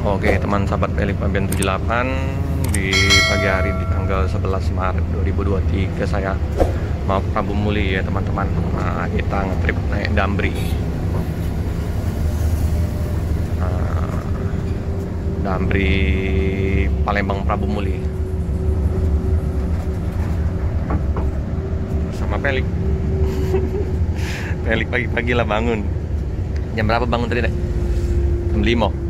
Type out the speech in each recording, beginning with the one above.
Oke teman sahabat Pelik Pabian 78, di pagi hari di tanggal 11 Maret 2023 saya mau ke Prabu Muli ya teman-teman. Nah, kita ngetrip naik Damri. Damri Palembang Prabu Muli sama Pelik. Pelik pagi-pagi lah bangun. Jam berapa bangun tadi dek? Jam 5.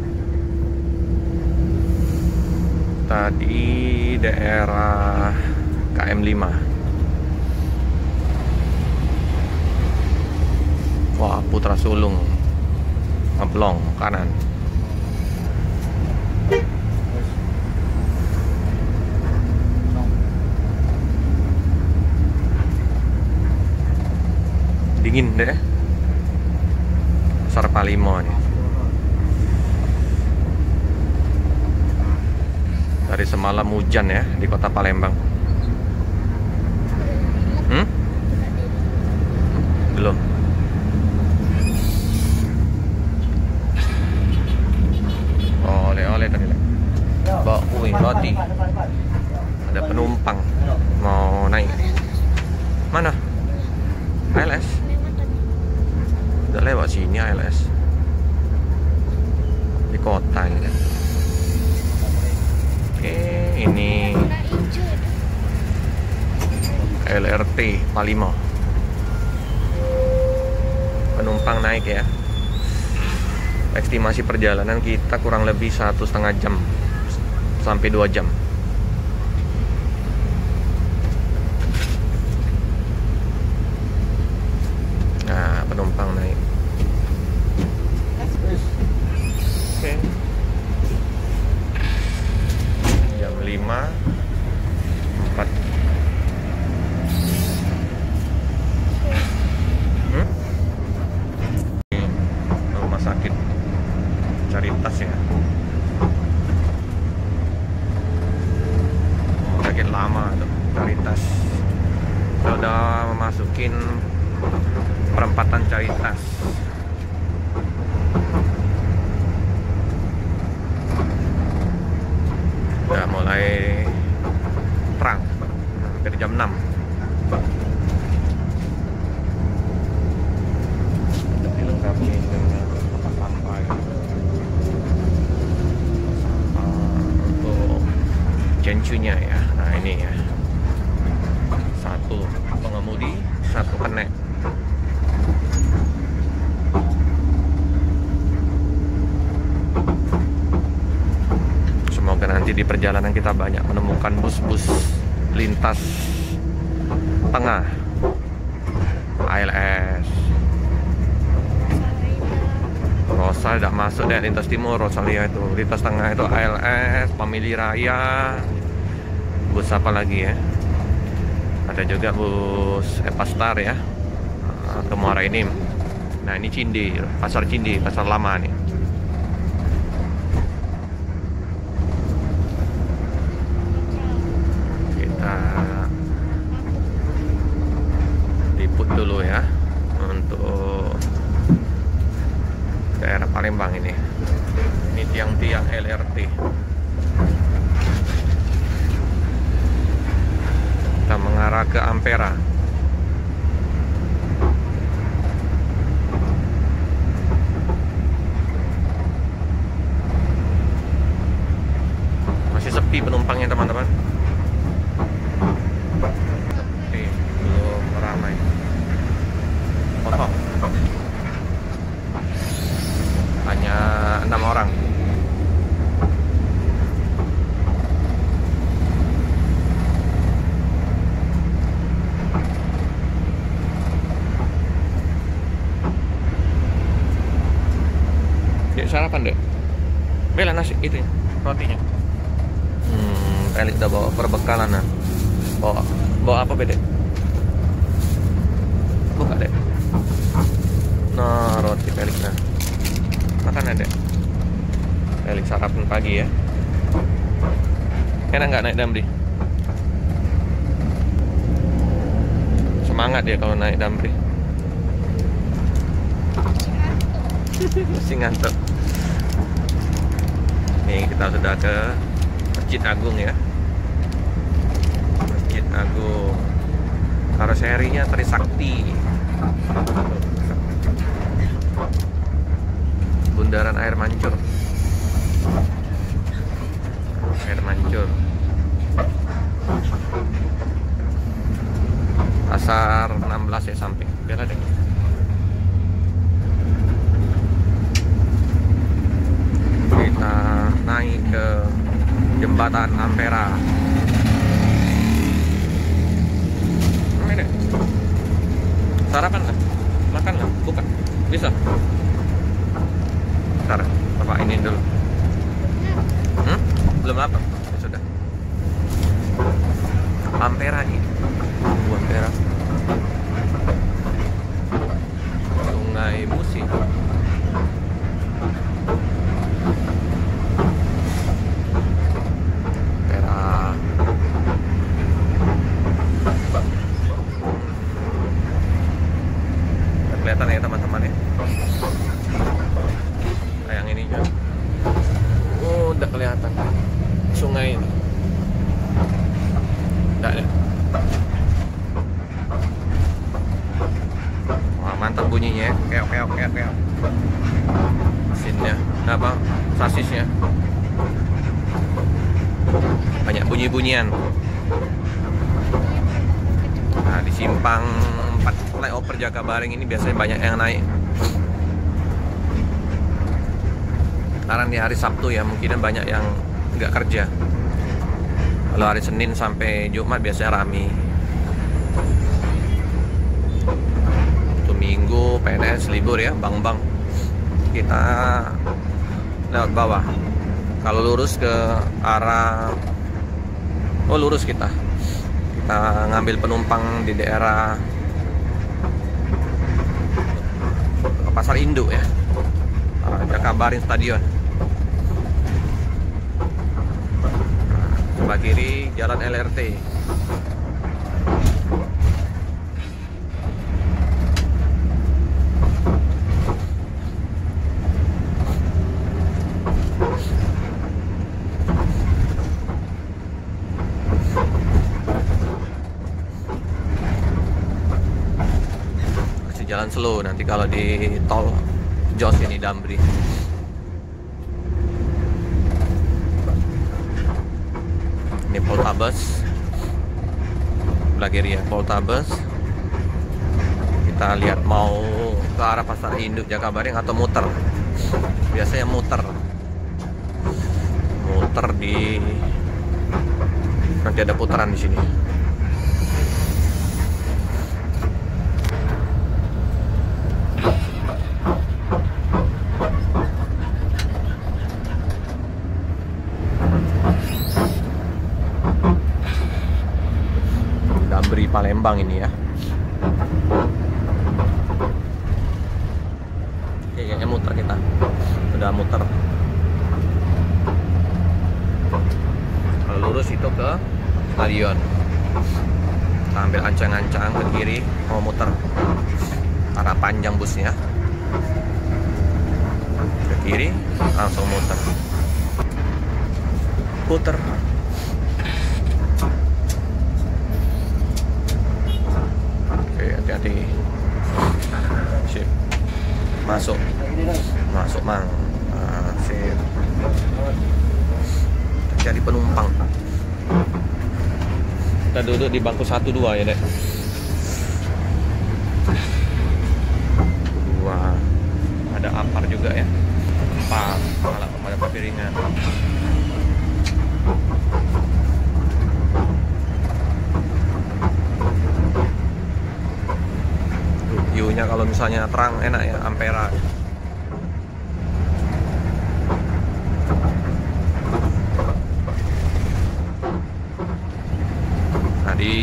Tadi daerah KM 5. Wah, Putra Sulung ngeblong kanan. Dingin deh. Pasar Palimo nih. Dari semalam hujan ya di kota Palembang. Belum. Oleh-oleh tadi. Bawa kue, roti. Ada penumpang mau naik. Mana? ALS. Udah lewat sini ALS. Di kota ini kan. Oke, ini LRT Palimo. Penumpang naik ya. Estimasi perjalanan kita kurang lebih 1,5 jam sampai 2 jam. Nah, penumpang naik. Oke. Jam 5.04. Rumah sakit Caritas ya. Sakit lama tuh Caritas. Kita udah memasukin perempatan Caritas. Udah mulai terang, hampir jam 6. Udah dilengkapi dengan tempat sampah ya. Untuk cencunya ya. Nah ini ya, satu pengemudi, satu kenek. Semoga nanti di perjalanan kita banyak menemukan bus-bus lintas tengah ALS. Rosa tidak masuk deh, lintas timur. Rosalia itu lintas tengah itu ALS, Pamili Raya. Bus apa lagi ya? Ada juga bus Epastar ya, ke Muara Enim. Nah ini Cindi, pasar Cindi, pasar lama nih. Kita liput dulu ya untuk daerah Palembang ini. Ini tiang-tiang LRT. Kita mengarah ke Ampera. Masih sepi penumpangnya teman-teman. Sepi, belum ramai. Kosong. Hanya 6 orang. Dek sarapan dek. Bela nasi itu rotinya. Pelik udah bawa perbekalan nah. Bawa apa bedek? Buka dek. Nah roti Pelik nah. Makan dek. Pelik sarapan pagi ya. Enak nggak naik Damri? Semangat dia kalau naik Damri. Masih ngantuk. Nih Kita sudah ke Masjid Agung ya. Masjid Agung. Karoserinya Trisakti. Bundaran Air Mancur. Air Mancur. Pasar 16 ya samping. Biar ada. Kita naik ke Jembatan Ampera. Ini. Sarapan lah, makan lah, buka, bisa. Ntar, Bapak ini dulu. Belum lapar, sudah. Ampera ini, Ampera. Sungai Musi. Kelihatan ya teman-teman ya. Yang ini juga. Oh, udah kelihatan sungai ini. Udah ya. Wah, mantap bunyinya ya. Keok. Mesinnya, apa? Sasisnya. Banyak bunyi-bunyian. Nah, di simpang 4 flyover Jakabaring ini biasanya banyak yang naik. Karena di hari Sabtu ya, mungkin banyak yang nggak kerja. Kalau hari Senin sampai Jumat biasanya rame. Itu Minggu PNS libur ya, bang-bang. Kita lewat bawah. Kalau lurus ke arah, lurus kita ngambil penumpang di daerah Pasar Induk ya, Jakabaring Stadion. Sebelah kiri jalan LRT. Jalan slow nanti kalau di tol Jos ini Damri. Ini Poltabes. Sebelah kiri ya Poltabes. Kita lihat mau ke arah Pasar Induk Jakabaring atau muter. Biasanya muter di, nanti ada putaran di sini. Palembang ini ya. Kayaknya muter kita. Udah muter. Kalau lurus itu ke stadion. Kita ambil ancang-ancang ke kiri, mau muter. Karena panjang busnya. Ke kiri, langsung muter. Puter. Hati-hati. Sip. Masuk mang. Sip. Jadi penumpang. Kita duduk di bangku 1-2 ya dek. 2. Ada apar juga ya. 4. Malah ada piringan. View-nya kalau misalnya terang enak ya, Ampera. Nah, di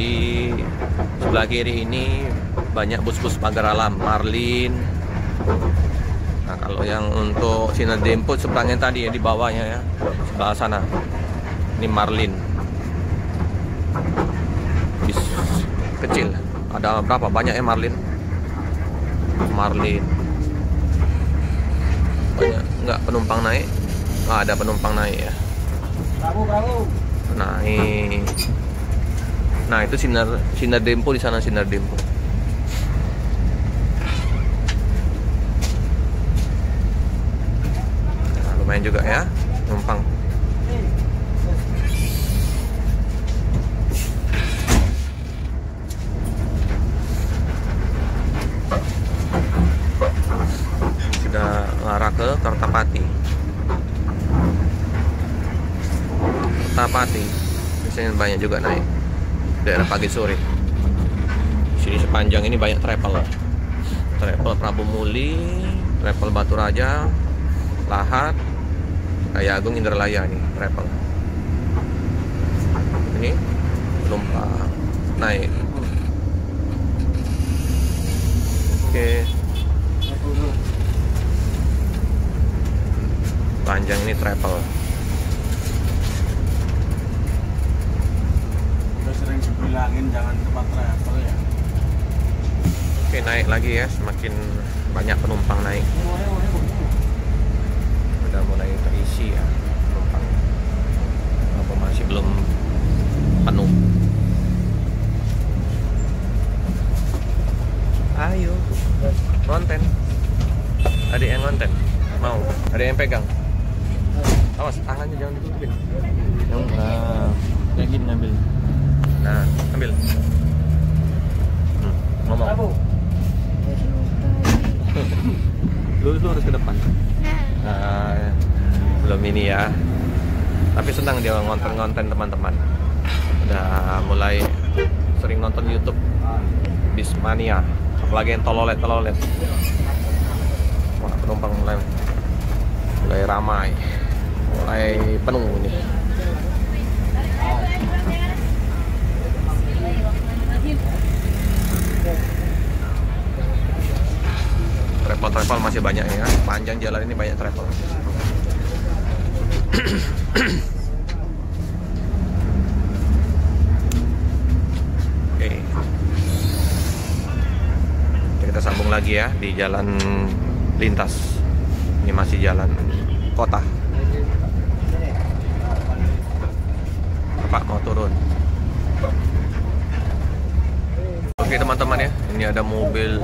sebelah kiri ini banyak bus-bus pagar alam, Marlin. Nah, kalau yang untuk Sinar Dempo seberangnya tadi ya, di bawahnya ya, sebelah sana. Ini Marlin. Bis kecil. Ada berapa banyak ya Marlin? Banyak nggak penumpang naik. ada penumpang naik ya. Bravo. Naik. Nah, itu Sinar Dempo di sana, Sinar Dempo. Nah, lumayan juga ya penumpang. Sudah ngarah ke Kertapati. Biasanya banyak juga naik daerah pagi sore. Sini sepanjang ini banyak travel Prabu Muli, travel Batu Raja, Lahat, Raya Agung, Indralaya nih travel. Ini penumpang naik. Oke. Panjang ini travel. Sering dibilangin jangan tempat travel ya. Oke, naik lagi ya, semakin banyak penumpang naik. Udah mulai terisi ya penumpang. Apa masih belum penuh? Ayo, ngonten. Ada yang ngonten? Mau? Ada yang pegang? Awas, tangannya jangan ditutupin. Yang gini ngambil. Nah, ambil. Ngomong. Lu harus ke depan. Nah, belum ini ya. Tapi senang dia ngonten-ngonten teman-teman. Udah mulai sering nonton YouTube Bismania. Apalagi yang tololet. Wah, penumpang mulai ramai. Mulai penuh nih. Travel masih banyak ya, panjang jalan ini banyak travel. Oke, kita sambung lagi ya di jalan lintas. Ini masih jalan kota. Bapak mau turun. Oke teman-teman ya, ini ada mobil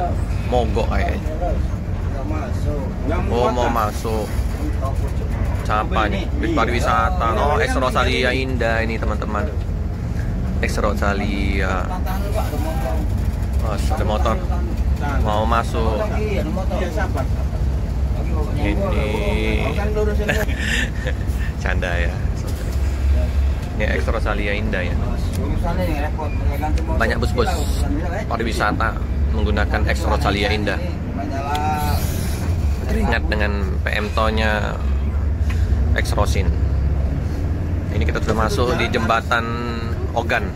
mogok kayaknya. Oh, mau masuk. Siapa nih? Bis pariwisata. Oh, Ex Rosalia Indah ini teman-teman. Ex Rosalia. Oh, ada motor. Mau masuk. Ini canda ya. Ini Ex Rosalia Indah ya. Banyak bus-bus pariwisata menggunakan Ex Rosalia Indah. Teringat dengan PMTO-nya Ex Rosin. Ini kita sudah masuk di jembatan Ogan.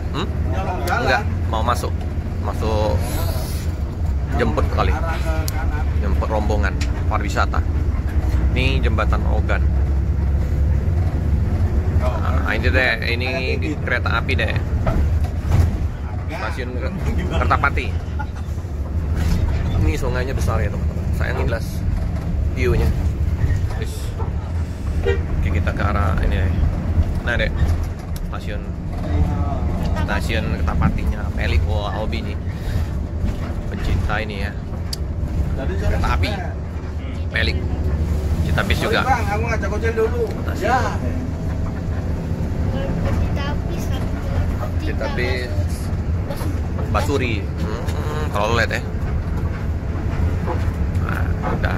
Enggak, mau masuk jemput kali. Jemput rombongan pariwisata. Ini jembatan Ogan. Nah, ini deh, ini kereta api deh. Stasiun Kertapati. Ini sungainya besar ya teman-teman. Sayang jelas view-nya. Oke, kita ke arah ini deh. Nah deh, stasiun Kertapatinya Pelik. Wah, hobi nih pencinta ini ya, kereta api Pelik. Cinta bis juga. Bang, aku ngajak kocel dulu. Ya. Cinta bis Basuri. Toilet ya. Nah, udah.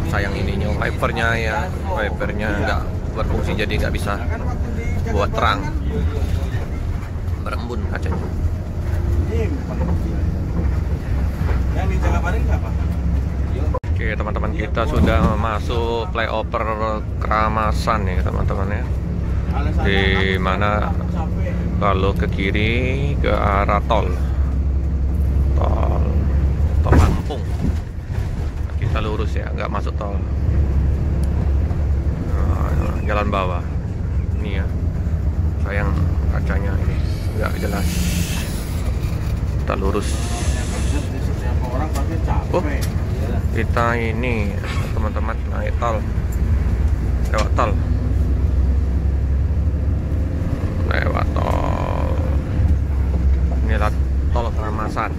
Sayang ininya wipernya ya, wipernya nggak berfungsi jadi nggak bisa buat terang, berembun kacanya. Yang di Jagabaring apa? Oke teman-teman, kita sudah masuk flyover Keramasan ya teman-teman ya, di mana kalau ke kiri ke arah tol Lampung. Kita lurus ya, nggak masuk tol. Nah, jalan bawah ini ya, sayang kacanya ini nggak jelas. Kita lurus. Oh, kita ini teman-teman, naik tol, lewat tol, lewat tol. Inilah tol Keramasan.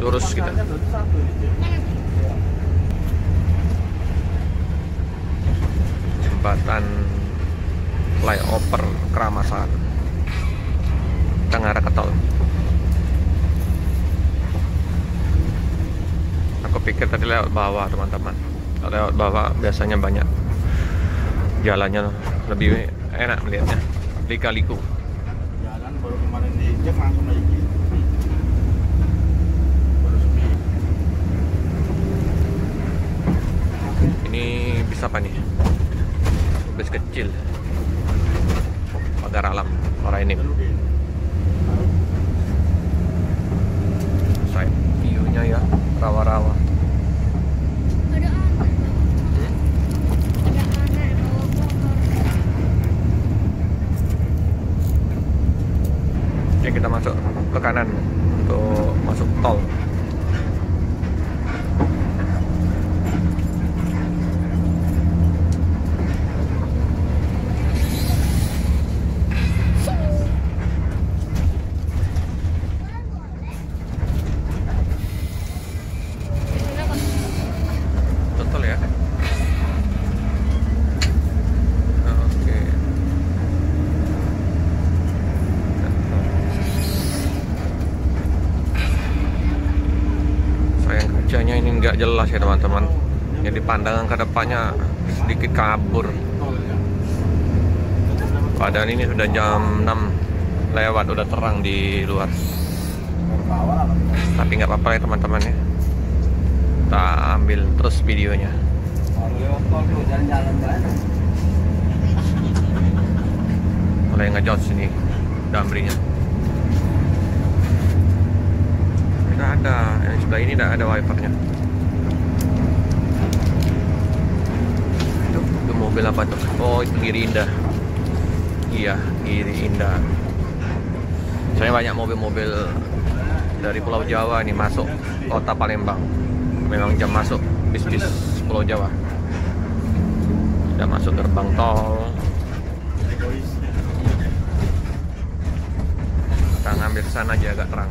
Lurus kita. Jembatan flyover Keramasan. Kita ngarah ke tol. Aku pikir tadi lewat bawah teman-teman. Kalau lewat bawah biasanya banyak jalannya lebih enak melihatnya. Lika-liku. Jalan baru kemarin diinjek langsung lagi. Baru sepi. Ini bisa apa nih? Bus kecil. Pagar alam orang ini. Saya view-nya ya, rawa-rawa. Ada anak. Ada anak bawa motor. Oke, kita masuk ke kanan untuk masuk tol. Kenapa? Betul ya. Oke. Sayang kacanya ini nggak jelas ya teman-teman. Jadi pandangan ke depannya sedikit kabur. Padahal ini sudah jam 6 lewat, udah terang di luar. Tapi nggak apa-apa ya teman-teman ya. Kita ambil terus videonya. Mulai ngejot sini dambrinya. Tidak ada, yang sebelah ini tidak ada wipernya. Itu mobil apa tuh? Oh, itu Giri Indah. Iya, Giri Indah. Saya banyak mobil-mobil dari Pulau Jawa nih masuk kota Palembang. Memang jam masuk bis-bis Pulau Jawa. Sudah masuk gerbang tol. Kita ngambil sana aja agak terang.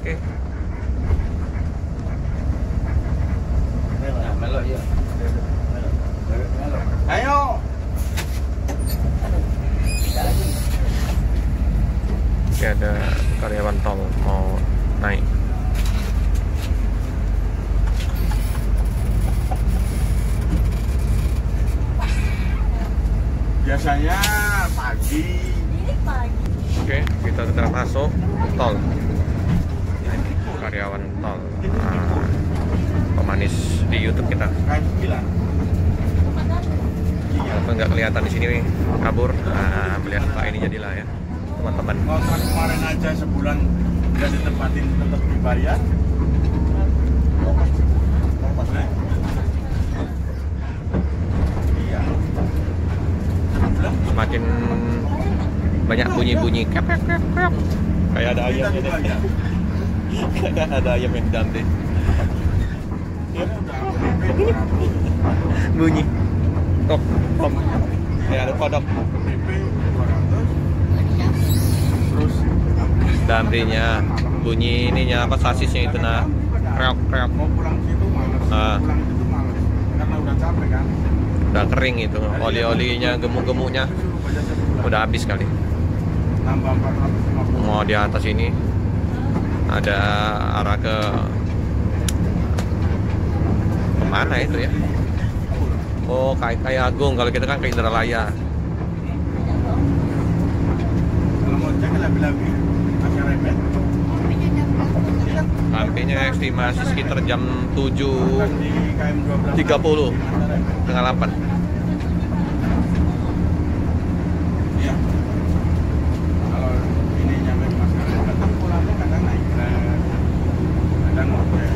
Oke. Ayo. Oke, ada karyawan tol mau naik. Biasanya pagi. Ini pagi. Oke, kita sudah masuk tol. Karyawan tol. Pemanis di YouTube kita. Kayak bilang. Walaupun nggak kelihatan di sini nih, kabur. Nah, melihat Pak ini jadilah ya, teman-teman. Kontrak kemarin aja sebulan udah ditempatin tetap dibayar. Iya. Semakin banyak bunyi-bunyi kep kep kep kep. Kayak ada Kita ayamnya deh. dibayar. Kayak ada ayam yang dam deh. Ya udah. Bunyi. Tok, tok. Kayak ada kodok. PP 200. Terus Dambrinya, bunyi ininya apa sasisnya itu nah. Kreok kreok. mau pulang situ males. Ah. Pulang situ males. Karena udah capek kan. Udah kering itu, oli-olinya, gemuk-gemuknya Suruh bayar sebulan. udah habis kali. Tambah 450. Mau di atas ini ada arah ke kemana itu ya? Oh, kayak Agung. Kalau kita kan ke Indralaya. Kalau mau cek lebih-lebih pakai rebet. Sampainya estimasi sekitar jam 7.30 Di KM 12. setengah 8. Iya. Kalau ini nyampe masalah kadang pulangnya kadang naik Grab, kadang ngojek.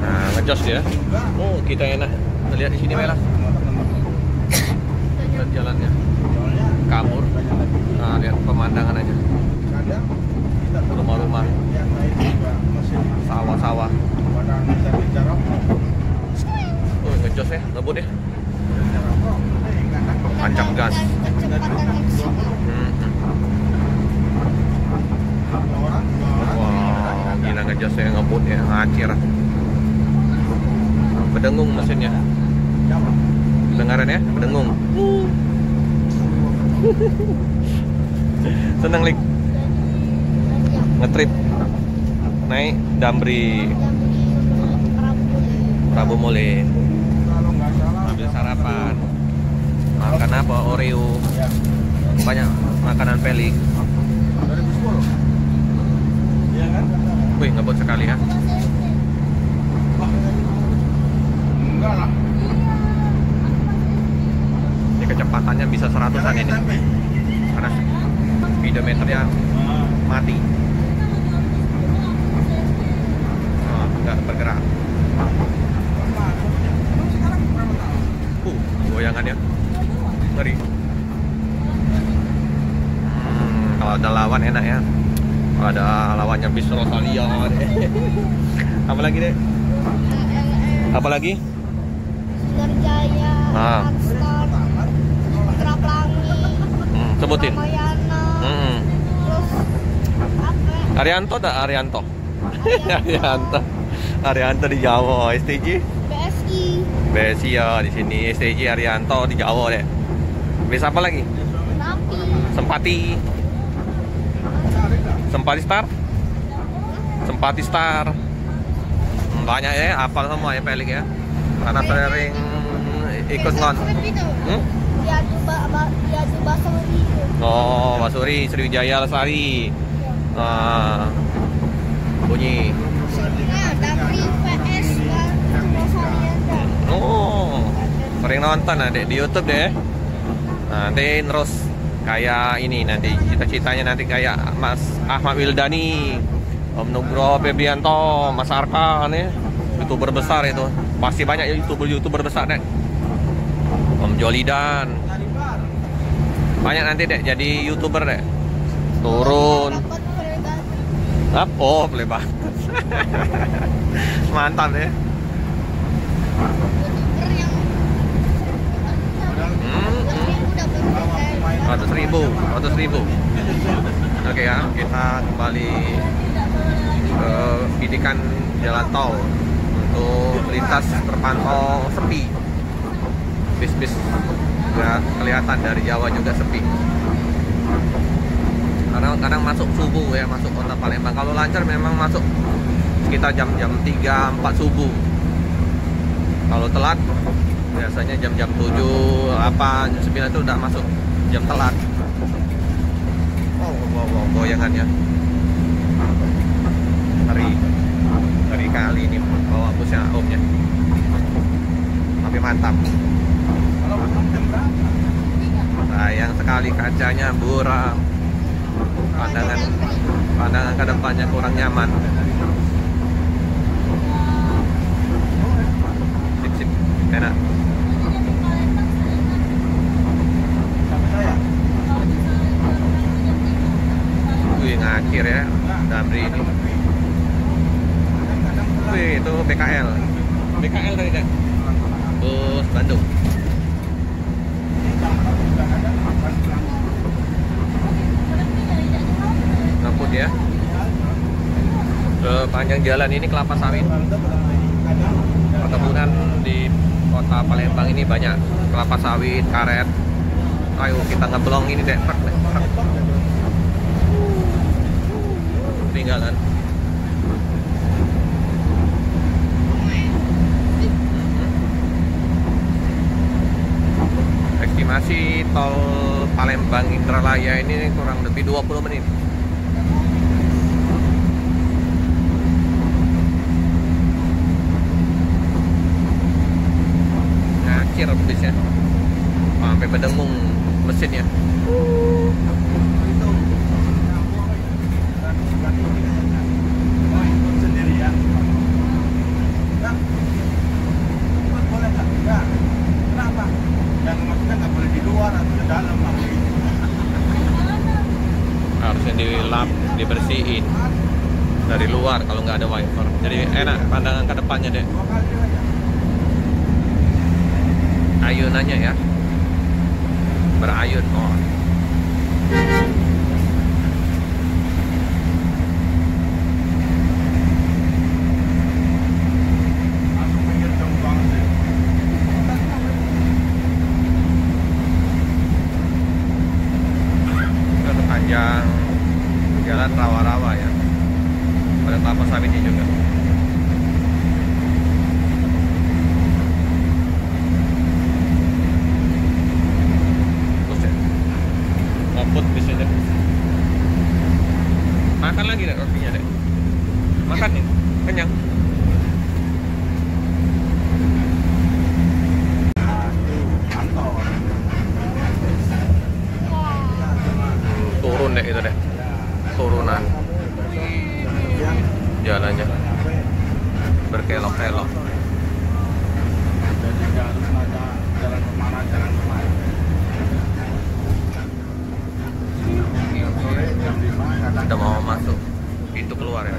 Nah, ngejos dia. Oh, kita enak. Lihat di sini Mela. Sama teman-teman. jalannya. Soalnya Kamur. Nah, lihat pemandangan aja. kadang kita Rumah-rumah. yang lain juga mesin Sawah-sawah. padahal kita bicara Oh, ngejos ya, ngebut ya. kadang Tancap gas. Kecepatan ekstrim. orang Wow, gila ngejos ya, ngebut ya, ngacir. Berdengung mesinnya. Dengaran ya, berdengung. Seneng Lik, ngetrip naik Damri Prabu Mule, kalau nggak salah ambil sarapan, makan apa, Oreo, ya banyak makanan pelik. 2010 iya kan. Wih, ngebut sekali ya. Enggak lah. Ini kecepatannya bisa 100-an ini, karena speedometernya mati. Oh, nggak bergerak. Goyangannya ngeri. Kalau ada lawan enak ya. Kalau ada lawannya bis Rosalia deh. Apa lagi deh? Apa lagi? Sunarjaya, Ah. Akstar, Traplangi, Sebutin. Ramayana, terus apa? Arianto dah, Arianto. Arianto. Arianto di Jawa, STJ. BSI, BSI ya di sini, STJ Arianto di Jawa deh. Bisa apa lagi? Napi, Sempati. Sempati Star. Sempati Star. Banyak ya, hafal semua ya pelik ya. Karena sering ikut ngon. Diadu Basuri itu. Oh, Basuri, Sriwijaya Lestari. Ah, bunyi. Nah, Damri PS Rosalianda. Oh, sering nonton adek di YouTube deh. Nanti terus kayak ini nanti cita-citanya nanti kayak Mas Ahmad Wildani, Om Nugroho Febrianto, Mas Arkan ya, YouTuber besar itu. Pasti banyak YouTuber besar deh. Om Jolidan. Banyak nanti deh jadi YouTuber deh. Turun. Dapat peringkat Up, oh, playback. Mantap ya. YouTuber yang Ratus ribu. Oke ya, kita kembali ke bidikan jalan tol untuk lintas terpantau sepi. Bis-bis nggak kelihatan, dari Jawa juga sepi. Kadang masuk subuh ya, masuk kota Palembang. Kalau lancar memang masuk sekitar jam-jam 3-4 subuh. Kalau telat biasanya jam-jam 7, apa, jam 9 itu udah masuk jam telat. Wow, goyangannya ngeri kali ini bawa busnya omnya, tapi mantap. Sayang sekali kacanya buram, pandangan ke depannya kurang nyaman. Sip, enak. Wih, ngakir ya Damri ini. Wih, itu BKL tadi kan, bus Bandung. Ngaput ya. Sepanjang jalan ini kelapa sawit. Perkebunan di kota Palembang ini banyak kelapa sawit, karet. Ayo kita ngeblong ini deh, truk. Tinggalan. Estimasi tol Palembang Indralaya ini kurang lebih 20 menit. Ngakir bisnya, sampai berdengung mesinnya. Kenapa? Yang maksudnya nggak boleh di luar atau dilap, dibersihin dari luar kalau nggak ada wiper. Jadi enak pandangan ke depannya deh. Ayunannya ya, berayun. Oh. Sepanjang jalan rawa-rawa ya, pada kelapa sawitnya juga. Buset, ngoput bisa deh. Makan lagi deh rotinya deh. Makan nih, kenyang. Turun deh itu deh, turunan jalannya berkelok-kelok. Udah mau masuk pintu keluar ya.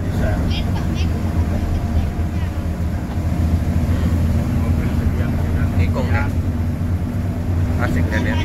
Nikung kan, asik kan ya.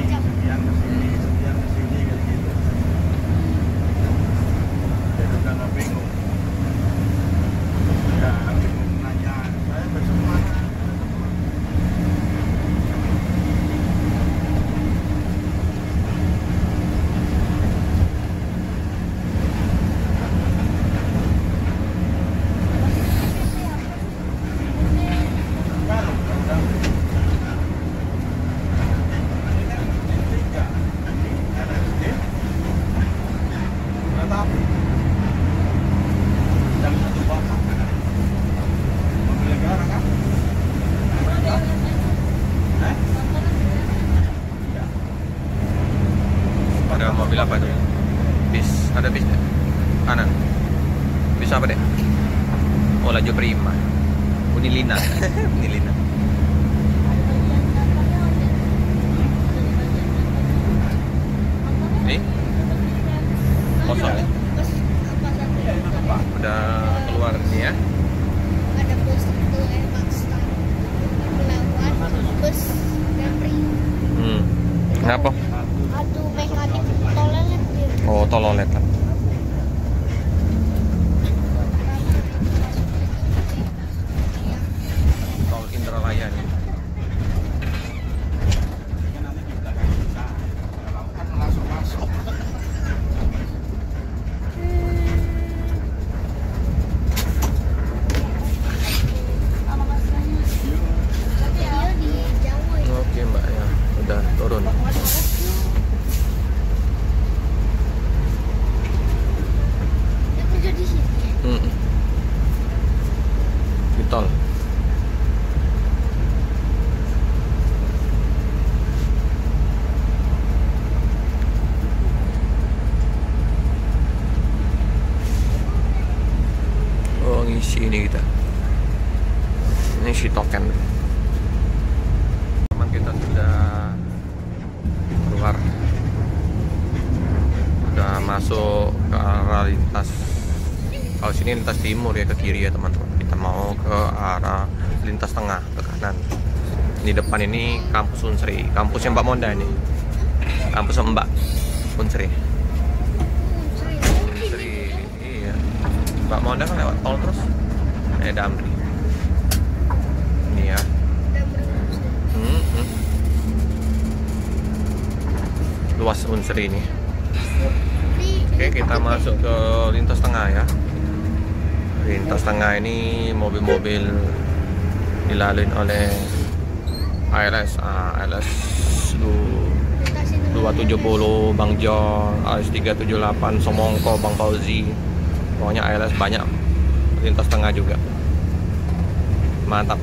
Ada mobil apa tuh? Bis, ada bis deh. Kanan. Bis apa deh? Oh, laju prima. Unilina. Unilina. Nih. Kosong ya? Udah keluar nih ya. Ada bus itu Maksta melawan bus Damri. Kenapa? Aduh, mekanik tolelet dia. Oh, tololet lah. Tol Indralaya nih. Dia di Jawa ya. Oke mbak ya, udah turun. Dia kerja di sini. Di tol. Oh, ngisi ini kita. Ini si token. Teman kita sudah keluar, udah masuk ke arah lintas. Kalau sini lintas timur ya, ke kiri ya teman-teman. Kita mau ke arah lintas tengah, ke kanan. Di depan ini kampus Unsri, kampusnya Mbak Monda ini. Kampus Mbak Unsri. Unsri, iya. Mbak Monda kan lewat tol terus. Damri. Ini ya. Luas Unsri ini. Oke, kita masuk ke lintas tengah ya. Lintas tengah ini mobil-mobil dilalui oleh ALS, ALS 270 Bang John, ALS 378 Somongko Bang Fauzi. Pokoknya ALS banyak. Lintas tengah juga. Mantap.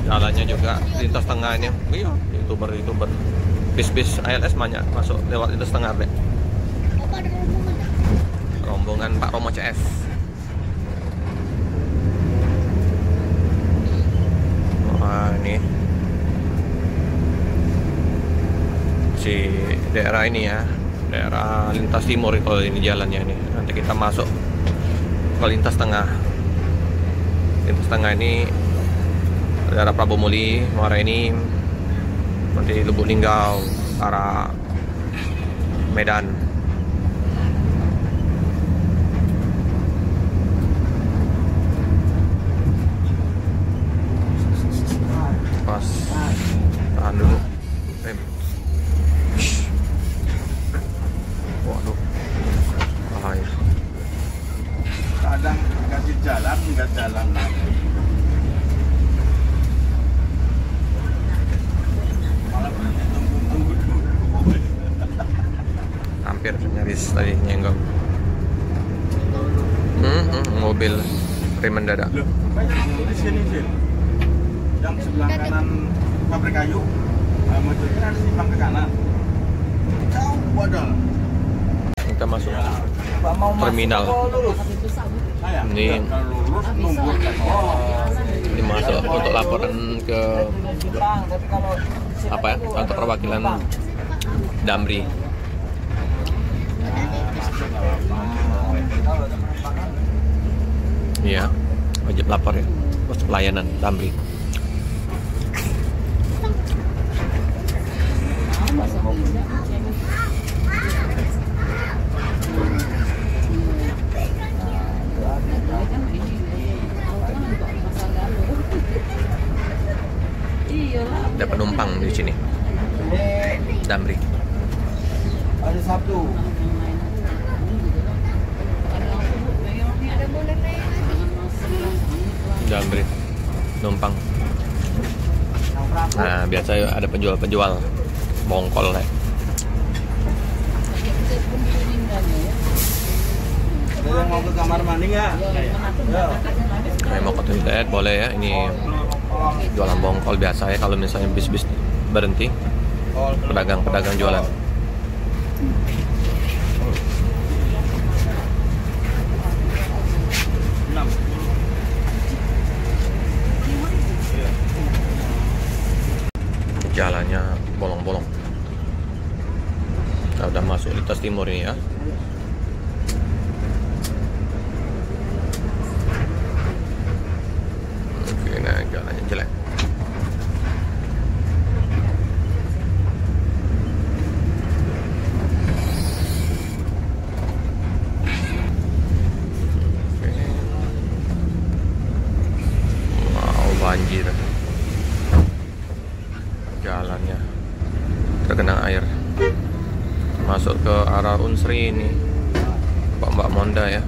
Jalannya juga lintas tengah ini. Iya, YouTuber. Bis-bis ALS banyak masuk lewat lintas tengah deh. Apa ada rombongan? Rombongan Pak Romo CS. Wah, ini si daerah ini ya, daerah lintas timur kalau ini jalannya ini. Nanti kita masuk ke lintas tengah. Lintas tengah ini daerah Prabomuli, Muara Enim, nanti Lubuk Linggau, arah Medan. Pas, tahan dulu. Waduh, bahaya. Kadang kasih jalan, nggak jalan lagi. Malah berhenti tunggu dulu. Hampir nyaris tadi nyenggol. Mobil rem mendadak. Loh, banyak di sini sih. Yang sebelah kanan pabrik kayu, mobilnya harus simpang ke kanan. Jauh padahal. Kita masuk terminal. Ini masuk untuk laporan ke apa ya, kantor perwakilan Damri. Iya, wajib lapor ya, pos pelayanan Damri. Ada penumpang di sini. Damri. Hari Sabtu. Damri. Numpang. Nah, biasa ada penjual-penjual bongkol ya. Ada yang mau ke kamar mandi nggak? Nah, mau ke toilet boleh ya. Ini jualan bongkol biasa ya kalau misalnya bis-bis berhenti. Pedagang-pedagang jualan. Jalannya bolong-bolong. Kita udah masuk lintas timur ini ya. Oke, nah jalannya jelek. Wow, banjir. Jalannya tergenang air. Masuk ke arah Unsri ini, Mbak Monda ya.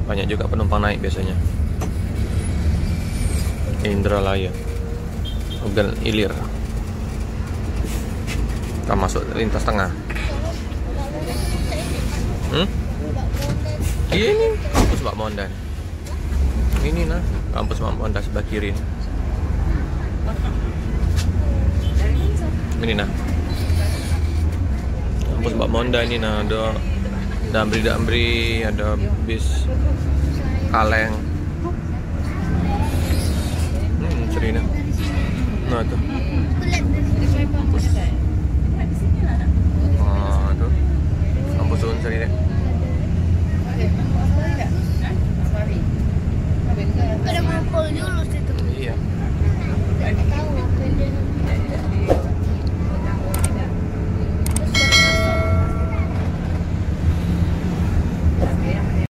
Banyak juga penumpang naik biasanya. Indralaya, Ugan Ilir. Kita masuk lintas tengah. Iya ini kampus Mbak Monda. Ini nah kampus Mbak Monda sebelah kiri. Ini nah kampus Mbak Monda ini nah, ada Damri, ada bis kaleng. Cerina. Nah tuh. Oh, tuh. Kampus Unsri deh. Ada mapol dulu situ. Iya. Nggak tahu apa yang dia. Terus baru masuk.